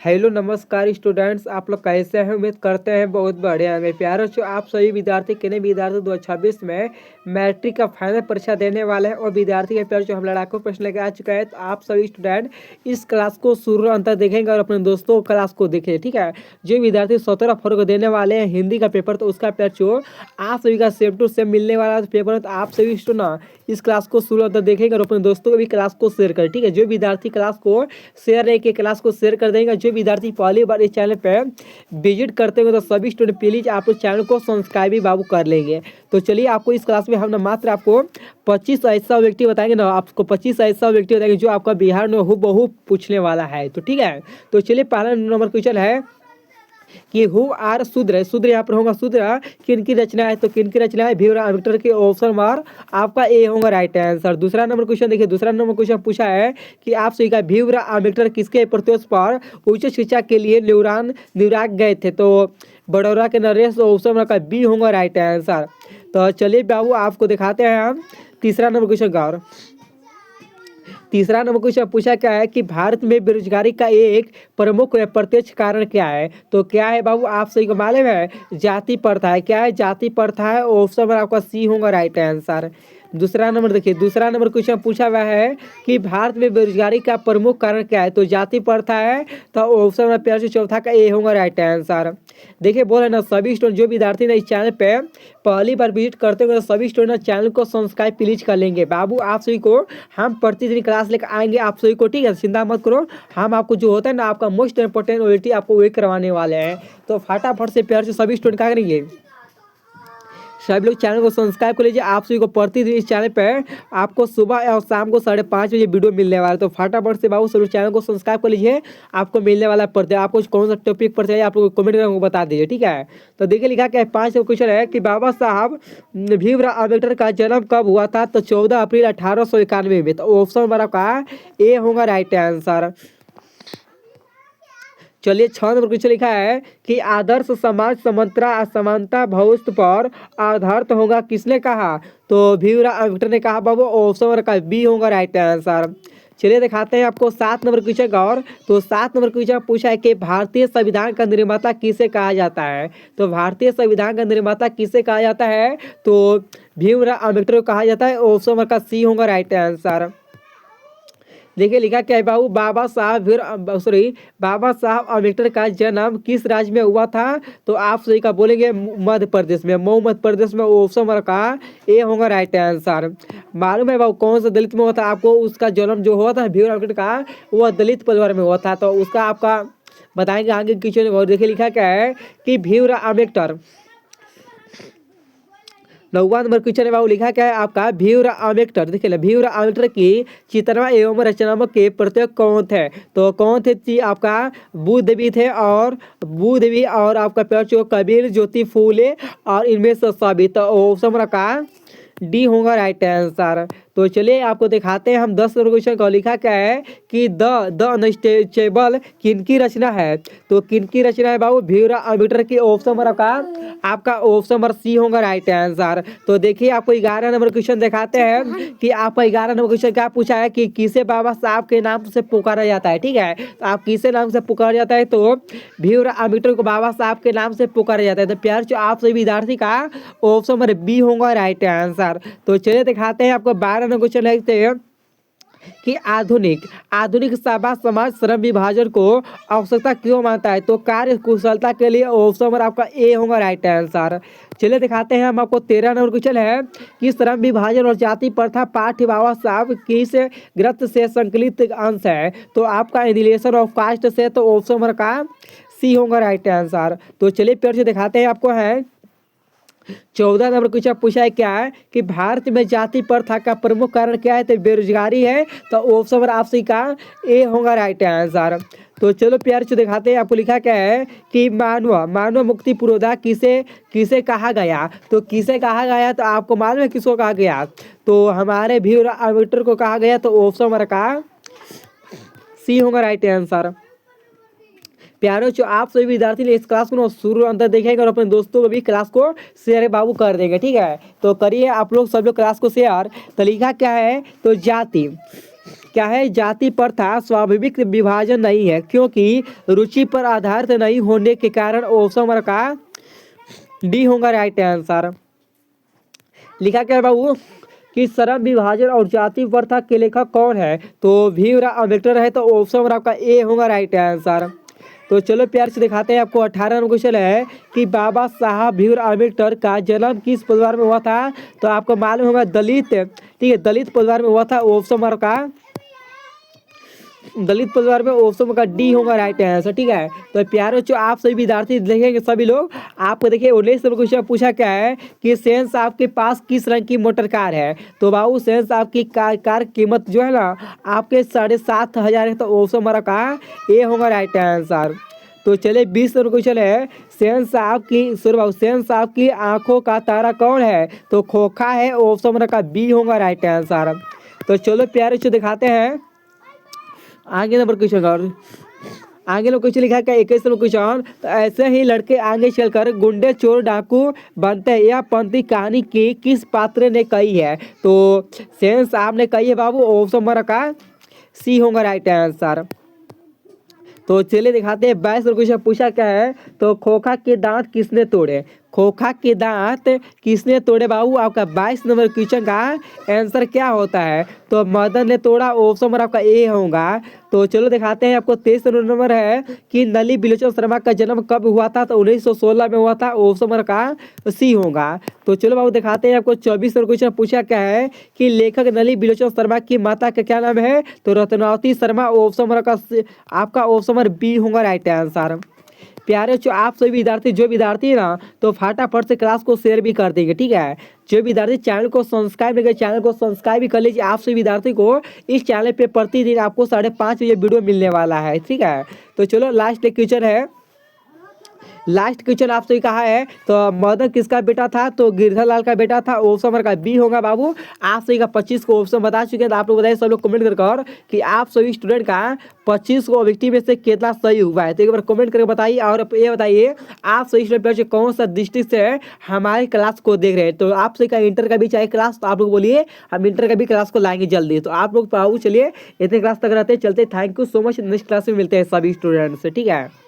Hello नमस्कार students, आप लोग कैसे हैं? उम्मीद करते हैं बहुत बढ़िया हैं। मेरे प्यारे बच्चों, आप सभी विद्यार्थी कितने विद्यार्थी 2026 में मैट्रिक का फाइनल परीक्षा देने वाले हैं और विद्यार्थी के प्यारे जो हम लड़ाकू प्रश्न लेकर आ चुका है। तो आप सभी स्टूडेंट इस क्लास को शुरू अंत तक देखेंगे और अपने दोस्तों क्लास को देखें, ठीक है। जो विद्यार्थी 17 फरवरी को देने वाले हैं हिंदी का पेपर, तो उसका प्यार जो आप सभी का सेम टू सेम मिलने वाला पेपर, तो आप सभी स्टूडेंट इस क्लास को शुरू अंत तक देखेंगे और अपने दोस्तों को भी क्लास को शेयर करें, ठीक है। जो विद्यार्थी क्लास को शेयर नहीं किए क्लास को शेयर कर देंगे। जो विद्यार्थी पहली बार इस चैनल पे विजिट करते हुए, तो सभी स्टूडेंट प्लीज आप लोग चैनल को सब्सक्राइब भी बाबू कर लेंगे। तो चलिए, आपको इस क्लास में हम ना मात्र आपको 25 ऐसा व्यक्ति बताएंगे ना, आपको 25 ऐसा व्यक्ति बताएंगे जो आपका बिहार में हूबहू पूछने वाला है, तो ठीक है। तो चलिए, पहला नंबर क्वेश्चन है कि हु आर शूद्र। शूद्र यहाँ पर होगा शूद्र किनकी रचना है, तो किनकी रचना है? भीमराव अम्बेडकर के। ऑप्शन नंबर आपका ए होगा राइट आंसर। दूसरा नंबर क्वेश्चन देखिए, दूसरा नंबर क्वेश्चन पूछा है कि आप सभी का भीमराव अम्बेडकर किसके प्रत्युष पर उच्च शिक्षा के लिए न्यूयॉर्क गए थे, तो बड़ौदा के नरेश। ऑप्शन नंबर का बी होगा राइट आंसर। तो चलिए बाबू, आपको दिखाते हैं हम तीसरा नंबर क्वेश्चन गौर। तीसरा नंबर क्वेश्चन पूछा क्या है कि भारत में बेरोजगारी का एक प्रमुख प्रत्यक्ष कारण क्या है, तो क्या है बाबू? आप सही को मालूम है, जाति प्रथा है। क्या है? जाति प्रथा है। ऑप्शन नंबर आपका सी होगा राइट आंसर। दूसरा नंबर देखिए, दूसरा नंबर क्वेश्चन पूछा हुआ है कि भारत में बेरोजगारी का प्रमुख कारण क्या है, तो जाति प्रथा है। तो ऑप्शन नंबर प्यार से चौथा का ए होगा राइट आंसर। देखिए, बोले ना सभी स्टूडेंट जो विद्यार्थी ने इस चैनल पे पहली बार विजिट करते हुए, तो सभी स्टूडेंट चैनल को सब्सक्राइब प्लीज कर लेंगे। बाबू आप सभी को हम प्रतिदिन क्लास लेकर आएंगे आप सभी को, ठीक है। चिंता मत करो, हम आपको जो होता है ना आपका मोस्ट इंपॉर्टेंट ओएलटी आपको वही करवाने वाले हैं। तो फटाफट से प्यार से सभी स्टूडेंट क्या करेंगे, सभी लोग चैनल को सब्सक्राइब कर लीजिए। आप सभी को प्रतिदिन इस चैनल पे आपको सुबह और शाम को 5:30 बजे वीडियो मिलने वाला है। तो फटाफट से बाबू सभी चैनल को सब्सक्राइब कर लीजिए, आपको मिलने वाला पढ़ते। आपको कौन सा टॉपिक पर चाहिए आप लोग कमेंट करके बता दीजिए, ठीक है। तो देखिए, लिखा क्या है, 5 क्वेश्चन है कि बाबा साहब भीमराव अम्बेडकर का जन्म कब हुआ था, तो 14 अप्रैल 1891 में। तो ऑप्शन नंबर आपका ए होगा राइट आंसर। चलिए, 6 नंबर क्वेश्चन लिखा है कि आदर्श समाज समानता असमानता भविष्य पर आधारित होगा, किसने कहा, तो भीमराव अम्बेडकर ने कहा बाबू। ऑप्शन नंबर का बी होगा राइट आंसर। चलिए दिखाते हैं आपको 7 नंबर क्वेश्चन का। और तो 7 नंबर क्वेश्चन पूछा है कि भारतीय संविधान का निर्माता किसे कहा जाता है, तो भारतीय संविधान का निर्माता किसे कहा जाता है, तो भीमराव अम्बेडकर को कहा जाता है। ऑप्शन नंबर का सी होगा राइट आंसर। देखिए, लिखा क्या है बाबू, बाबा साहब अम्बेडकर का जन्म किस राज्य में हुआ था, तो आप सही का बोलेंगे मध्य प्रदेश में, मऊ मध्य प्रदेश में। ऑप्शन नंबर का ए होगा राइट आंसर। मालूम है बाबू कौन सा दलित में हुआ था आपको? उसका जन्म जो हुआ था भीमराव अम्बेडकर का, वह दलित परिवार में हुआ था। तो उसका आपका बताएंगे आगे क्वेश्चन। और देखिए, लिखा क्या है कि भीमराव अम्बेडकर 9वां नंबर क्वेश्चन है बाबू, लिखा क्या है आपका, भीमराव अम्बेडकर। देखिए, भीमराव अम्बेडकर की चित्रणा एवं रचनात्मक के प्रत्येक कौन थे, तो कौन थे जी आपका? बुद्ध भी थे और आपका प्यार जो कबीर ज्योति फूले और इनमें से सभी। तो ऑप्शन का डी होगा राइट आंसर। तो चलिए आपको दिखाते हैं हम 10 नंबर क्वेश्चन को। लिखा क्या है कि द अनस्टेचेबल किनकी रचना है, तो किनकी रचना है बाबू? भीमराव अम्बेडकर की। ऑप्शन नंबर आपका ऑप्शन नंबर सी होगा राइट आंसर। तो देखिए, आपको 11 नंबर क्वेश्चन दिखाते हैं कि आपका 11 नंबर क्वेश्चन क्या पूछा है कि किसे बाबा साहब के नाम से पुकारा जाता है, ठीक है। तो आप किसे नाम से पुकारा जाता है, तो भीमराव अम्बेडकर को बाबा साहब के नाम से पुकारा जाता है। तो प्यार जो आप सभी विद्यार्थी का ऑप्शन नंबर बी होगा राइट आंसर। तो चलिए दिखाते हैं आपको 12 नंबर क्वेश्चन लिखते हैं कि आधुनिक सभा समाज श्रम विभाजन को आवश्यकता क्यों मानता है, तो कार्य कुशलता के लिए। ऑप्शन नंबर आपका ए होगा राइट आंसर। चलिए दिखाते हैं हम आपको 13 नंबर क्वेश्चन है कि श्रम विभाजन और जाति प्रथा पाठ्य बाबा साहब किस ग्रंथ से संकलित अंश है, तो आपका एनिलेशन ऑफ कास्ट से। तो ऑप्शन नंबर का सी होगा राइट आंसर। तो चलिए फिर से दिखाते हैं आपको है 14 नंबर क्वेश्चन पूछा है क्या है कि भारत में जाति प्रथा का प्रमुख कारण क्या है, तो बेरोजगारी है। तो ऑप्शन नंबर आप सही का ए होगा राइट आंसर। तो चलो प्यार से दिखाते हैं आपको। लिखा क्या है कि मानव मुक्ति पुरोधा किसे कहा गया, तो किसे कहा गया, तो आपको मालूम है किसको कहा गया, तो हमारे भीमराव अम्बेडकर को कहा गया। तो ऑप्शन नंबर का सी होगा राइट आंसर। प्यारो जो आप सभी विद्यार्थी ने इस क्लास को शुरू अंतर देखेंगे और अपने दोस्तों को भी क्लास को शेयर बाबू कर देंगे, ठीक है। तो करिए आप लोग सब लोग क्लास को शेयर। तो लिखा क्या है, तो जाति क्या है, जाति प्रथा स्वाभाविक विभाजन नहीं है, क्योंकि रुचि पर आधारित नहीं होने के कारण ऑप्शन नंबर का डी होगा राइट आंसर। लिखा क्या है बाबू कि श्रम विभाजन और जाति प्रथा के लेखक कौन है, तो भीमराव अम्बेडकर है, तो ऑप्शन नंबर आपका ए होगा राइट आंसर। तो चलो प्यार से दिखाते हैं आपको 18 नंबर क्वेश्चन है कि बाबा साहब भीमराव अम्बेडकर का जन्म किस परिवार में हुआ था, तो आपको मालूम होगा दलित, ठीक है, दलित परिवार में हुआ था, ऑप्शन नंबर का दलित परिवार में ऑप्शन का डी होगा राइट आंसर। ठीक है, तो प्यारो जो आप सभी विद्यार्थी देखेंगे सभी लोग आपको देखिए 19 नंबर क्वेश्चन पूछा क्या है कि सेन साहब के पास किस रंग की मोटर कार है, तो बाबू सेन साहब की कार कीमत जो है ना आपके 7,500 है, तो ऑप्शन हमारा का ए होगा राइट आंसर। तो चले 20 नंबर क्वेश्चन है सेन साहब की बाबू सेन साहब की आंखों का तारा कौन है, तो खोखा है, ऑप्शन हमारा का बी होगा राइट आंसर। तो चलो प्यारे जो दिखाते हैं आगे नंबर क्वेश्चन और आगे नंबर क्वेश्चन लिखा है 21 नंबर क्वेश्चन, तो ऐसे ही लड़के आगे चलकर गुंडे चोर डाकू बनते हैं, यह पंक्ति कहानी की किस पात्र ने कही है, तो सेन साहब ने कही है बाबू, ऑप्शन नंबर का सी होगा राइट आंसर। तो चलिए दिखाते हैं 22 नंबर क्वेश्चन पूछा क्या है, तो खोखा के दांत किसने तोड़े, खोखा के दांत किसने तोड़े बाबू, आपका 22 नंबर क्वेश्चन का आंसर क्या होता है, तो मदन ने तोड़ा, ऑप्शन नंबर आपका ए होगा। तो चलो दिखाते हैं आपको 23 नंबर है कि नली बिलोचन शर्मा का जन्म कब हुआ था, तो 1916 में हुआ था, ऑप्शन नंबर का सी होगा। तो चलो बाबू दिखाते हैं आपको 24 नंबर क्वेश्चन पूछा क्या है कि लेखक नली बिलोचन शर्मा की माता का क्या नाम है, तो रत्नावती शर्मा, ऑप्शन नंबर का आपका ऑप्शन नंबर बी होगा राइट आंसर। प्यारे जो आप सभी विद्यार्थी जो विद्यार्थी है ना तो फटाफट से क्लास को शेयर भी कर देंगे, ठीक है, जो विद्यार्थी चैनल को सब्सक्राइब नहीं, चैनल को सब्सक्राइब भी कर लीजिए। आप सभी विद्यार्थी को इस चैनल पे प्रतिदिन आपको 5:30 बजे वीडियो मिलने वाला है, ठीक है। तो चलो लास्ट एक क्वेश्चन है, लास्ट क्वेश्चन आपसे कहा है तो मदन किसका बेटा था, तो गिरधर लाल का बेटा था, ऑप्शन नंबर का बी होगा बाबू। आप सभी का 25 को ऑप्शन बता चुके हैं, तो आप लोग बताइए सब लोग कमेंट कर कि आप सभी स्टूडेंट का 25 को ऑब्जेक्टिव में से कितना सही हुआ है, तो एक बार कमेंट करके बताइए। और ये बताइए आप सभी स्टूडेंट कौन सा डिस्ट्रिक्ट से हमारे क्लास को देख रहे हैं, तो आप सभी का इंटर का भी चाहे क्लास, तो आप लोग बोलिए हम इंटर का भी क्लास को लाएंगे जल्दी। तो आप लोग पाओ चलिए इतने क्लास तक रहते हैं, चलते, thank you so much, next class में मिलते हैं सभी स्टूडेंट्स से, ठीक है।